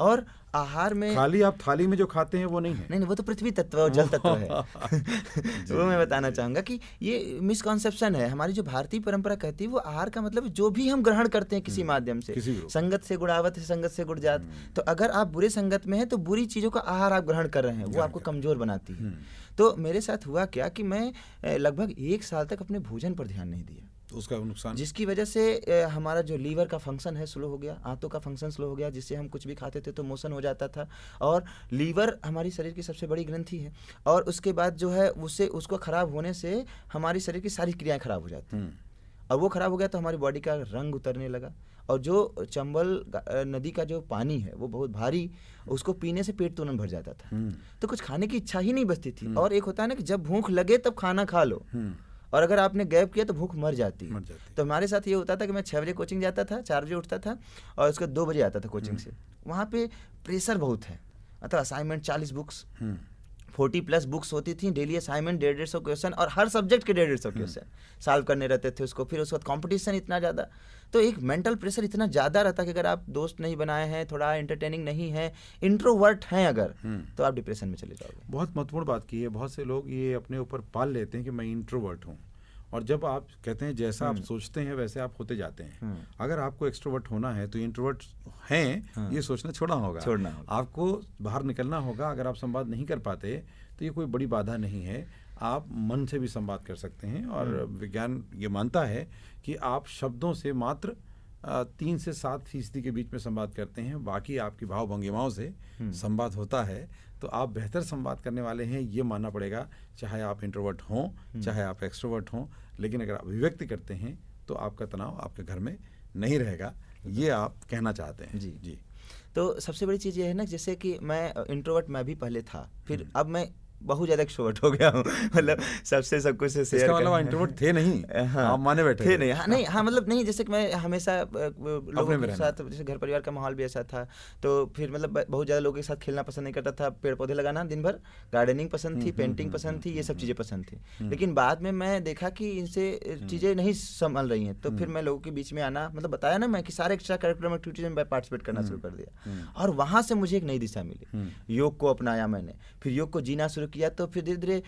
और आहार में खाली आप थाली में जो खाते हैं वो नहीं है, नहीं, वो तो पृथ्वी तत्व और जल तत्व है। वो मैं बताना चाहूँगा कि ये मिसकॉन्सेप्शन है। हमारी जो भारतीय परंपरा कहती है वो आहार का मतलब जो भी हम ग्रहण करते हैं किसी माध्यम से, संगत से गुणावत है, संगत से गुणजात। तो अगर आप बुरे संगत में हैं तो बुरी चीज़ों का आहार आप ग्रहण कर रहे हैं, वो आपको कमजोर बनाती है। तो मेरे साथ हुआ क्या कि मैं लगभग 1 साल तक अपने भोजन पर ध्यान नहीं दिया, तो उसका नुकसान, जिसकी वजह से हमारा जो लीवर का फंक्शन है स्लो हो गया, आंतों का फंक्शन स्लो हो गया, जिससे हम कुछ भी खाते थे तो मोशन हो जाता था। और लीवर हमारी शरीर की सबसे बड़ी ग्रंथि है, और उसके बाद जो है उसको खराब होने से हमारी शरीर की सारी क्रियाएं खराब हो जाती हैं। और वो खराब हो गया तो हमारी बॉडी का रंग उतरने लगा, और जो चंबल नदी का जो पानी है वो बहुत भारी, उसको पीने से पेट तुरंत भर जाता था, तो कुछ खाने की इच्छा ही नहीं बचती थी। और एक होता है ना कि जब भूख लगे तब खाना खा लो, और अगर आपने गैप किया तो भूख मर जाती है। तो हमारे साथ ये होता था कि मैं 6 बजे कोचिंग जाता था, 4 बजे उठता था और उसके 2 बजे आता था कोचिंग से। वहाँ पे प्रेशर बहुत है, मतलब असाइनमेंट 40 बुक्स, 40+ बुक्स होती थी, डेली असाइनमेंट 150 क्वेश्चन, और हर सब्जेक्ट के 150 क्वेश्चन सॉल्व करने रहते थे उसको। फिर उसके बाद कंपटीशन इतना ज़्यादा, तो एक मेंटल प्रेशर इतना ज़्यादा रहता कि अगर आप दोस्त नहीं बनाए हैं, थोड़ा एंटरटेनिंग नहीं है, इंट्रोवर्ट हैं अगर, तो आप डिप्रेशन में चले जाओगे। बहुत महत्वपूर्ण बात की है। बहुत से लोग ये अपने ऊपर पाल लेते हैं कि मैं इंट्रोवर्ट हूँ, और जब आप कहते हैं जैसा आप सोचते हैं वैसे आप होते जाते हैं। अगर आपको एक्सट्रोवर्ट होना है तो इंट्रोवर्ट हैं ये सोचना छोड़ना होगा। आपको बाहर निकलना होगा। अगर आप संवाद नहीं कर पाते तो ये कोई बड़ी बाधा नहीं है, आप मन से भी संवाद कर सकते हैं। और विज्ञान ये मानता है कि आप शब्दों से मात्र 3 से 7% के बीच में संवाद करते हैं, बाकी आपकी भाव भंगिमाओं से संवाद होता है। तो आप बेहतर संवाद करने वाले हैं ये मानना पड़ेगा, चाहे आप इंट्रोवर्ट हों चाहे आप एक्सट्रोवर्ट हों। लेकिन अगर आप अभिव्यक्ति करते हैं तो आपका तनाव आपके घर में नहीं रहेगा, ये आप कहना चाहते हैं। जी। तो सबसे बड़ी चीज़ ये है ना, जैसे कि मैं इंट्रोवर्ट मैं भी पहले था, फिर अब मैं बहुत ज़्यादा एक्सट्रोवर्ट हो गया हूँ। मतलब सबसे सब कुछ से शेयर। इसका मतलब इंट्रोवर्ट थे नहीं, हाँ, आप माने बैठे थे नहीं। हाँ मतलब नहीं, जैसे कि मैं हमेशा लोगों के साथ, जैसे घर परिवार का माहौल भी ऐसा था, तो फिर मतलब बहुत ज़्यादा लोगों के साथ खेलना पसंद नहीं करता था। पेड़ पौधे लगाना दिन भर, गार्डनिंग पसंद थी, पेंटिंग पसंद थी, ये सब चीज़ें पसंद थी। लेकिन बाद में मैं देखा कि इनसे चीज़ें नहीं संभल रही हैं, तो फिर मैं लोगों के बीच में आना, मतलब बताया ना मैं, कि सारे एक्स्ट्रा करिकुलम एक्टिविटीज में पार्टिसिपेट करना शुरू कर दिया। और वहाँ से मुझे एक नई दिशा मिली, योग को अपनाया मैंने, फिर योग को जीना शुरू किया। तो फिर धीरे धीरे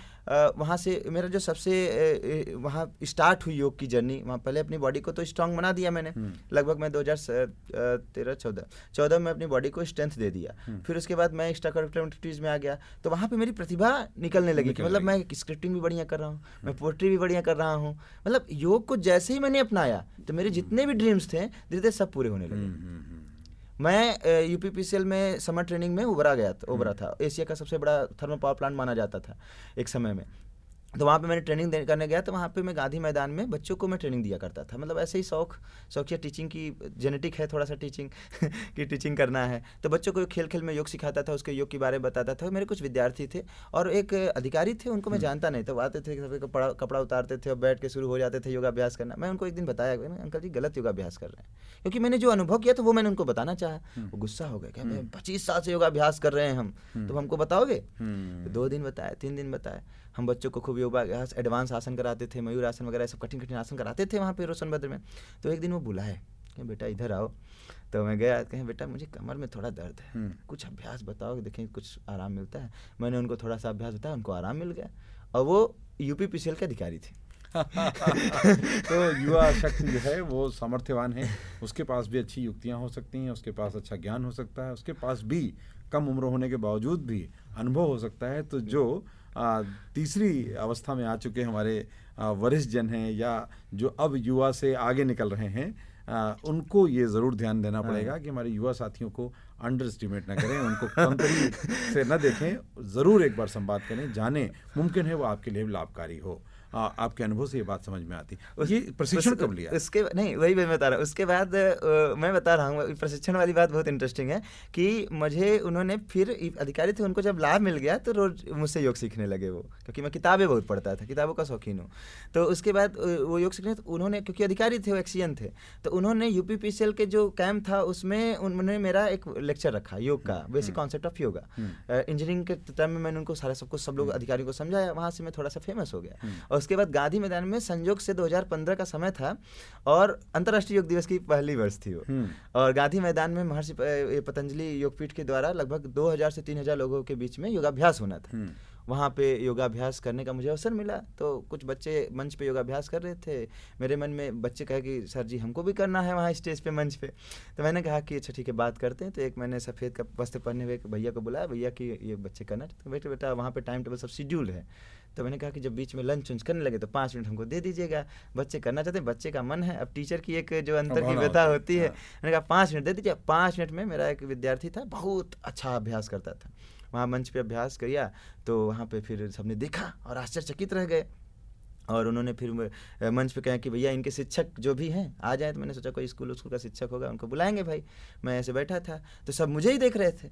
वहाँ से मेरा जो सबसे वहाँ स्टार्ट हुई योग की जर्नी, वहाँ पहले अपनी बॉडी को तो स्ट्रांग बना दिया मैंने। लगभग मैं 2013-14 में अपनी बॉडी को स्ट्रेंथ दे दिया। फिर उसके बाद मैं एक्स्ट्रा करिकुलर एक्टिविटीज में आ गया, तो वहाँ पे मेरी प्रतिभा निकलने लगी कि मतलब मैं स्क्रिप्टिंग भी बढ़िया कर रहा हूँ, मैं पोएट्री भी बढ़िया कर रहा हूँ। मतलब योग को जैसे ही मैंने अपनाया तो मेरे जितने भी ड्रीम्स थे धीरे धीरे सब पूरे होने लगे। मैं यूपीपीसीएल में समर ट्रेनिंग में उभरा था। एशिया का सबसे बड़ा थर्मल पावर प्लांट माना जाता था एक समय में। तो वहाँ पे मैंने ट्रेनिंग करने गया, तो वहाँ पे मैं गांधी मैदान में बच्चों को मैं ट्रेनिंग दिया करता था। मतलब ऐसे ही शौकिया टीचिंग की जेनेटिक है थोड़ा सा, टीचिंग की टीचिंग करना है। तो बच्चों को खेल खेल में योग सिखाता था, उसके योग के बारे में बताता था। मेरे कुछ विद्यार्थी थे और एक अधिकारी थे, उनको मैं जानता नहीं, तो आते थे कपड़ा उतारते थे और बैठ के शुरू हो जाते थे योगाभ्यास करना। मैं उनको एक दिन बताया, अंकल जी गलत योगाभ्यास कर रहे हैं, क्योंकि मैंने जो अनुभव किया तो वो मैंने उनको बताना चाहा। वो गुस्सा हो गया, क्या 25 साल से योगाभ्यास कर रहे हैं हम, तो हमको बताओगे? 2 दिन बताया, 3 दिन बताया। हम बच्चों को खूब योगाभ्यास, एडवांस आसन कराते थे, मयूर आसन वगैरह सब कठिन कठिन आसन कराते थे वहाँ पे रोशनभद्र में। तो एक दिन वो बुलाए कि बेटा इधर आओ। तो मैं गया, कहें बेटा मुझे कमर में थोड़ा दर्द है, कुछ अभ्यास बताओ, देखें कुछ आराम मिलता है। मैंने उनको थोड़ा सा अभ्यास बताया, उनको आराम मिल गया, और वो यूपीपीसीएल के अधिकारी थे। तो युवा शक्ति जो है वो सामर्थ्यवान है, उसके पास भी अच्छी युक्तियाँ हो सकती हैं, उसके पास अच्छा ज्ञान हो सकता है, उसके पास भी कम उम्र होने के बावजूद भी अनुभव हो सकता है। तो जो तीसरी अवस्था में आ चुके हमारे वरिष्ठ जन हैं, या जो अब युवा से आगे निकल रहे हैं, उनको ये ज़रूर ध्यान देना पड़ेगा कि हमारे युवा साथियों को अंडर एस्टिमेट ना करें, उनको कमतरी से न देखें, ज़रूर एक बार संवाद करें, जानें, मुमकिन है वो आपके लिए लाभकारी हो। आपके अनुभव से ये बात समझ में आती। ये प्रशिक्षण कब लिया? उसके नहीं, वही मैं बता रहा हूँ। उसके बाद मैं बता रहा हूँ, प्रशिक्षण वाली बात बहुत इंटरेस्टिंग है कि मुझे उन्होंने, फिर अधिकारी थे, उनको जब लाभ मिल गया तो रोज मुझसे योग सीखने लगे वो, क्योंकि मैं किताबें बहुत पढ़ता था, किताबों का शौकीन हूँ। तो उसके बाद वो योग सीखने, तो उन्होंने, क्योंकि अधिकारी थे वो एक्सियन थे, तो उन्होंने यूपीपीसीएल के जो कैंप था उसमें उन्होंने मेरा एक लेक्चर रखा योग का, basic concept of yoga. Engineering के टाइम में मैंने उनको सारा सब लोग अधिकारियों को समझाया, वहाँ से मैं थोड़ा सा फेमस हो गया। और उसके बाद गांधी मैदान में संयोग से 2015 का समय था और अंतर्राष्ट्रीय योग दिवस की पहली वर्ष थी वो, और गांधी मैदान में महर्षि पतंजलि योगपीठ के द्वारा लगभग 2000 से 3000 लोगों के बीच में योगाभ्यास होना था। वहाँ पे योगाभ्यास करने का मुझे अवसर मिला। तो कुछ बच्चे मंच पे योगाभ्यास कर रहे थे, मेरे मन में बच्चे कहे कि सर जी हमको भी करना है वहाँ स्टेज पे, मंच पे। तो मैंने कहा कि अच्छा ठीक है, बात करते हैं। तो एक मैंने सफ़ेद का वस्त्र पहने हुए भैया को बुलाया, भैया कि ये बच्चे करना, तो बेटा वहाँ पे टाइम टेबल सब शेड्यूल है। तो मैंने कहा कि जब बीच में लंच वंच करने लगे तो 5 मिनट हमको दे दीजिएगा, बच्चे करना चाहते हैं, बच्चे का मन है। अब टीचर की एक जो अंतर की व्यथा होती है, मैंने कहा 5 मिनट दे दीजिए। 5 मिनट में मेरा एक विद्यार्थी था, बहुत अच्छा अभ्यास करता था, वहाँ मंच पे अभ्यास किया। तो वहाँ पे फिर सबने देखा और आश्चर्यचकित रह गए, और उन्होंने फिर मंच पे कहा कि भैया इनके शिक्षक जो भी हैं आ जाए। तो मैंने सोचा कोई स्कूल का शिक्षक होगा, उनको बुलाएंगे भाई। मैं ऐसे बैठा था तो सब मुझे ही देख रहे थे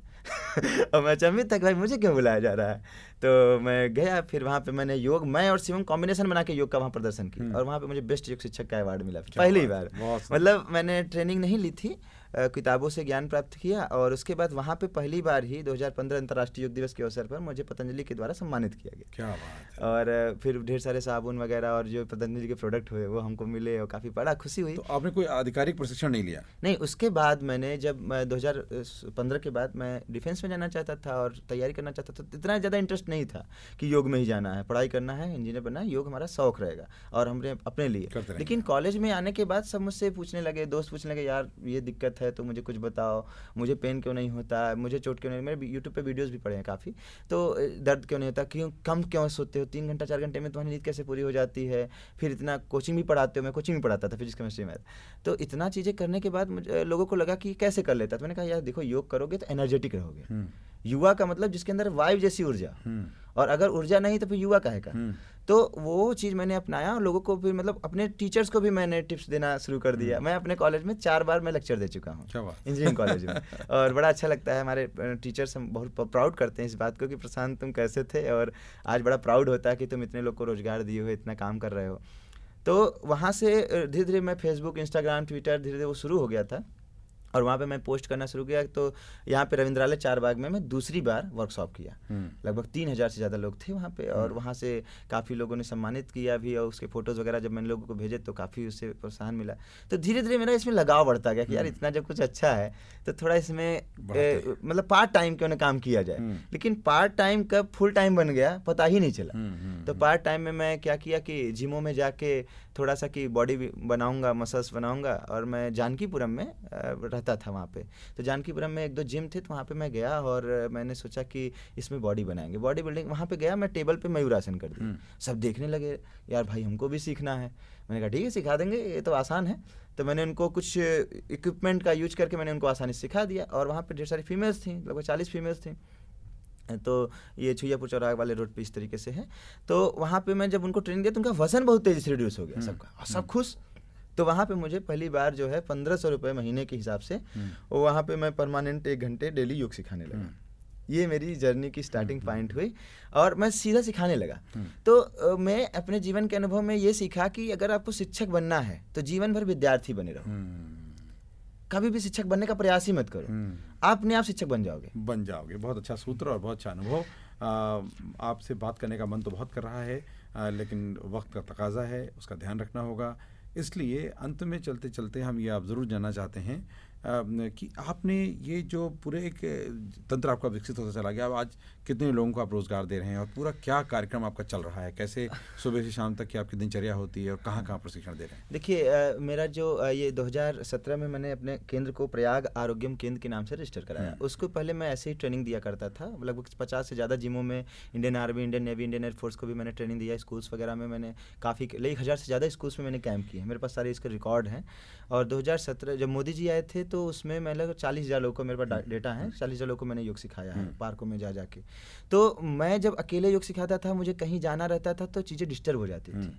और मैं अचंभित था कि भाई मुझे क्यों बुलाया जा रहा है। तो मैं गया, फिर वहाँ पे मैंने योग, मैं और शिवम कॉम्बिनेशन बना के योग का वहाँ प्रदर्शन किया, और वहाँ पे मुझे बेस्ट योग शिक्षक का अवार्ड मिला पहली बार। मतलब मैंने ट्रेनिंग नहीं ली थी, किताबों से ज्ञान प्राप्त किया, और उसके बाद वहाँ पे पहली बार ही 2015 अंतर्राष्ट्रीय योग दिवस के अवसर पर मुझे पतंजलि के द्वारा सम्मानित किया गया। क्या बात है। और फिर ढेर सारे साबुन वगैरह और जो पतंजलि के प्रोडक्ट हुए वो हमको मिले, और काफ़ी बड़ा खुशी हुई। तो आपने कोई आधिकारिक प्रशिक्षण नहीं लिया? नहीं, उसके बाद मैंने जब 2015 के बाद मैं डिफेंस में जाना चाहता था और तैयारी करना चाहता था, तो इतना ज़्यादा इंटरेस्ट नहीं था कि योग में ही जाना है, पढ़ाई करना है, इंजीनियर बनना है, योग हमारा शौक रहेगा और हमने अपने लिए। लेकिन कॉलेज में आने के बाद सब मुझसे पूछने लगे, दोस्त पूछने लगे, यार ये दिक्कत है तो मुझे कुछ बताओ, मुझे पेन क्यों नहीं होता, मुझे चोट क्यों नहीं, मेरे यूट्यूब पे वीडियोस भी पड़े हैं काफ़ी, तो दर्द क्यों नहीं होता, क्यों कम क्यों सोते हो, 3 घंटा 4 घंटे में तुम्हारी नींद कैसे पूरी हो जाती है, फिर इतना कोचिंग भी पढ़ाते हो, मैं कोचिंग भी पढ़ाता था फिजिक्स केमिस्ट्री मैथ, तो इतना चीज़ें करने के बाद मुझे लोगों को लगा कि कैसे कर लेता, तो मैंने कहा यार देखो, योग करोगे तो एनर्जेटिक रहोगे, युवा का मतलब जिसके अंदर वायु जैसी ऊर्जा, और अगर ऊर्जा नहीं तो फिर युवा काहे का। तो वो चीज़ मैंने अपनाया, और लोगों को फिर मतलब अपने टीचर्स को भी मैंने टिप्स देना शुरू कर दिया। मैं अपने कॉलेज में 4 बार मैं लेक्चर दे चुका हूँ, इंजीनियरिंग कॉलेज में, और बड़ा अच्छा लगता है। हमारे टीचर्स हम बहुत प्राउड करते हैं इस बात को कि प्रशांत तुम कैसे थे, और आज बड़ा प्राउड होता है कि तुम इतने लोग को रोजगार दिए हो, इतना काम कर रहे हो। तो वहाँ से धीरे धीरे मैं फेसबुक, इंस्टाग्राम, ट्विटर धीरे धीरे वो शुरू हो गया था, और वहाँ पे मैं पोस्ट करना शुरू किया। तो यहाँ पे रविंद्रालय 4 बाग में मैं दूसरी बार वर्कशॉप किया, लगभग 3000 से ज़्यादा लोग थे वहाँ पे, और वहाँ से काफ़ी लोगों ने सम्मानित किया भी, और उसके फ़ोटोज़ वगैरह जब मैंने लोगों को भेजे तो काफ़ी उससे प्रोत्साहन मिला। तो धीरे धीरे मेरा इसमें लगाव बढ़ता गया कि यार इतना जब कुछ अच्छा है तो थोड़ा इसमें मतलब पार्ट टाइम क्यों ना काम किया जाए। लेकिन पार्ट टाइम कब फुल टाइम बन गया पता ही नहीं चला। तो पार्ट टाइम में मैं क्या किया कि जिमों में जाके थोड़ा सा कि बॉडी बनाऊंगा, मसल्स बनाऊंगा, और मैं जानकीपुरम में रहता था वहाँ पे। तो जानकीपुरम में 1-2 जिम थे, तो वहाँ पे मैं गया और मैंने सोचा कि इसमें बॉडी बनाएंगे, बॉडी बिल्डिंग। वहाँ पे गया, मैं टेबल पे मयूरासन कर दिया। सब देखने लगे, यार भाई हमको भी सीखना है। मैंने कहा ठीक है सिखा देंगे, ये तो आसान है। तो मैंने उनको कुछ इक्विपमेंट का यूज करके मैंने उनको आसानी से सिखा दिया। और वहाँ पे ढेर सारी फीमेल्स थी, लगभग 40 फीमेल्स थी। तो ये छुइयापुर चौराहे वाले रोड पे इस तरीके से है। तो वहाँ पे मैं जब उनको ट्रेनिंग दिया तो उनका वजन बहुत तेज़ी से रिड्यूस हो गया सबका, और सब खुश। तो वहाँ पे मुझे पहली बार जो है 1500 रुपये महीने के हिसाब से वहाँ पे मैं परमानेंट 1 घंटे डेली योग सिखाने लगा। ये मेरी जर्नी की स्टार्टिंग पॉइंट हुई, और मैं सीधा सिखाने लगा। तो मैं अपने जीवन के अनुभव में ये सीखा कि अगर आपको शिक्षक बनना है तो जीवन भर विद्यार्थी बने रहो, कभी भी शिक्षक बनने का प्रयास ही मत करो, आप अपने आप शिक्षक बन जाओगे। बहुत अच्छा सूत्र और बहुत अच्छा अनुभव। आपसे बात करने का मन तो बहुत कर रहा है, लेकिन वक्त का तकाजा है, उसका ध्यान रखना होगा। इसलिए अंत में चलते चलते हम ये आप ज़रूर जानना चाहते हैं कि आपने ये जो पूरे एक तंत्र आपका विकसित होता चला गया, अब आज कितने लोगों को आप रोज़गार दे रहे हैं, और पूरा क्या कार्यक्रम आपका चल रहा है, कैसे सुबह से शाम तक की आपकी दिनचर्या होती है, और कहाँ कहाँ प्रशिक्षण दे रहे हैं? देखिए मेरा जो ये 2017 में मैंने अपने केंद्र को प्रयाग आरोग्यम केंद्र के नाम से रजिस्टर कराया। उसको पहले मैं ऐसे ही ट्रेनिंग दिया करता था, लगभग 50 से ज़्यादा जिमों में, Indian army, Indian navy, Indian air force को भी मैंने ट्रेनिंग दिया। स्कूल्स वगैरह में मैंने काफ़ी 1000 से ज़्यादा स्कूल्स में मैंने कैंप किए, मेरे पास सारे इसके रिकॉर्ड हैं। और 2017 जब मोदी जी आए थे तो उसमें मैं लगभग 40,000 लोगों को, मेरे पास डेटा है, 40,000 लोगों को मैंने योग सिखाया है पार्कों में जा के। तो मैं जब अकेले योग सिखाता था, मुझे कहीं जाना रहता था तो चीज़ें डिस्टर्ब हो जाती थी।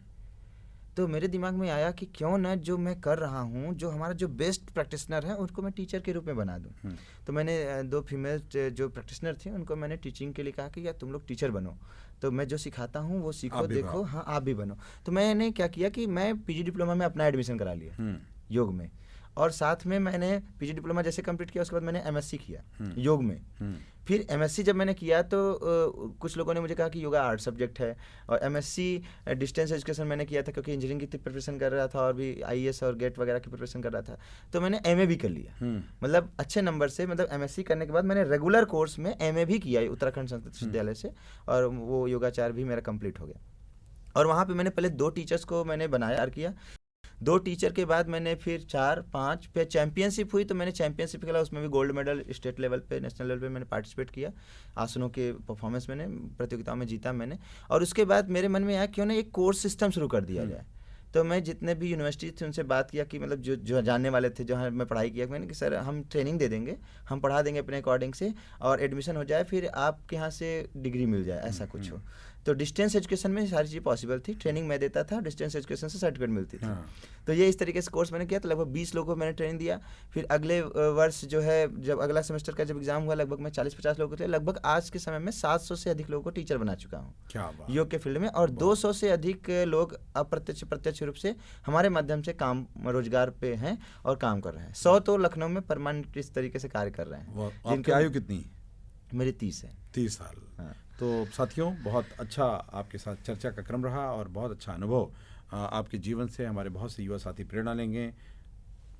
तो मेरे दिमाग में आया कि क्यों ना जो मैं कर रहा हूँ, जो हमारा जो बेस्ट प्रैक्टिशनर है उनको मैं टीचर के रूप में बना दूँ। तो मैंने 2 फीमेल जो प्रैक्टिशनर थी उनको मैंने टीचिंग के लिए कहा कि यार तुम लोग टीचर बनो, तो मैं जो सिखाता हूँ वो सीखो, देखो, हाँ आप भी बनो। तो मैंने क्या किया कि मैं पीजी डिप्लोमा में अपना एडमिशन करा लिया योग में, और साथ में मैंने पीजी डिप्लोमा जैसे कंप्लीट किया उसके बाद मैंने एमएससी किया योग में। फिर एमएससी जब मैंने किया तो कुछ लोगों ने मुझे कहा कि योगा आर्ट सब्जेक्ट है, और एमएससी डिस्टेंस एजुकेशन मैंने किया था क्योंकि इंजीनियरिंग की प्रिपरेशन कर रहा था और भी आईएएस और गेट वगैरह की प्रिपरेशन कर रहा था। तो मैंने एमए भी कर लिया, मतलब अच्छे नंबर से, मतलब एमएससी करने के बाद मैंने रेगुलर कोर्स में एमए भी किया उत्तराखंड संस्कृत विश्वविद्यालय से, और वो योगाचार्य भी मेरा कंप्लीट हो गया। और वहाँ पर मैंने पहले 2 टीचर्स को मैंने बनाया किया। 2 टीचर के बाद मैंने फिर 4-5 पे चैंपियनशिप हुई, तो मैंने चैंपियनशिप खेला, उसमें भी गोल्ड मेडल स्टेट लेवल पे, नेशनल लेवल पे मैंने पार्टिसिपेट किया। आसनों के परफॉर्मेंस मैंने प्रतियोगिताओं में जीता मैंने। और उसके बाद मेरे मन में आया क्यों ना एक कोर्स सिस्टम शुरू कर दिया जाए। तो मैं जितने भी यूनिवर्सिटी थे उनसे बात किया कि मतलब जो जानने वाले थे, जहाँ मैं पढ़ाई किया, मैंने कि सर हम ट्रेनिंग दे देंगे, हम पढ़ा देंगे अपने अकॉर्डिंग से, और एडमिशन हो जाए, फिर आपके यहाँ से डिग्री मिल जाए, ऐसा कुछ हो। तो डिस्टेंस एजुकेशन में सारी चीज़ पॉसिबल थी, ट्रेनिंग मैं देता था, डिस्टेंस एजुकेशन से सर्टिफिकेट मिलती थी। हाँ। तो ये इस तरीके से कोर्स मैंने किया, तो लगभग 20 लोगों को मैंने ट्रेनिंग दिया। फिर अगले वर्ष जो है, जब अगला सेमेस्टर का जब एग्जाम हुआ, लगभग मैं 40-50 लोगों को थे। लगभग आज के समय में 700 से अधिक लोगों को टीचर बना चुका हूँ क्या बात। योग के फील्ड में, और 200 से अधिक लोग अप्रत्यक्ष प्रत्यक्ष रूप से हमारे माध्यम से काम रोजगार पे हैं और काम कर रहे हैं। 100 तो लखनऊ में परमानेंट इस तरीके से कार्य कर रहे हैं। आपकी आयु कितनी? मेरी 30 है। 30 साल। हाँ। तो साथियों, बहुत अच्छा आपके साथ चर्चा का क्रम रहा और बहुत अच्छा अनुभव आपके जीवन से हमारे बहुत से युवा साथी प्रेरणा लेंगे।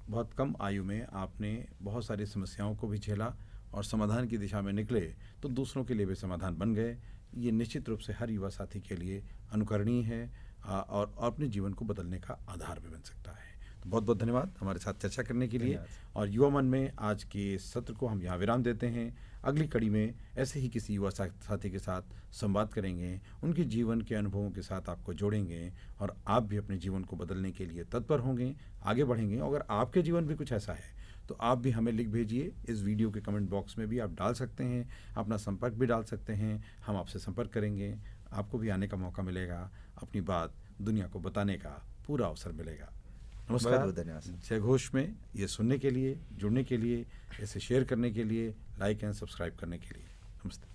बहुत कम आयु में आपने बहुत सारी समस्याओं को भी झेला और समाधान की दिशा में निकले, तो दूसरों के लिए भी समाधान बन गए। ये निश्चित रूप से हर युवा साथी के लिए अनुकरणीय है और अपने जीवन को बदलने का आधार भी बन सकता है। तो बहुत बहुत धन्यवाद हमारे साथ चर्चा करने के लिए। और युवा मन में आज के सत्र को हम यहाँ विराम देते हैं। अगली कड़ी में ऐसे ही किसी युवा साथी के साथ संवाद करेंगे, उनके जीवन के अनुभवों के साथ आपको जोड़ेंगे और आप भी अपने जीवन को बदलने के लिए तत्पर होंगे, आगे बढ़ेंगे। अगर आपके जीवन भी कुछ ऐसा है तो आप भी हमें लिख भेजिए। इस वीडियो के कमेंट बॉक्स में भी आप डाल सकते हैं, अपना संपर्क भी डाल सकते हैं। हम आपसे संपर्क करेंगे, आपको भी आने का मौका मिलेगा, अपनी बात दुनिया को बताने का पूरा अवसर मिलेगा। नमस्कार, बहुत धन्यवाद। जय घोष में ये सुनने के लिए, जुड़ने के लिए, इसे शेयर करने के लिए, लाइक एंड सब्सक्राइब करने के लिए। नमस्ते।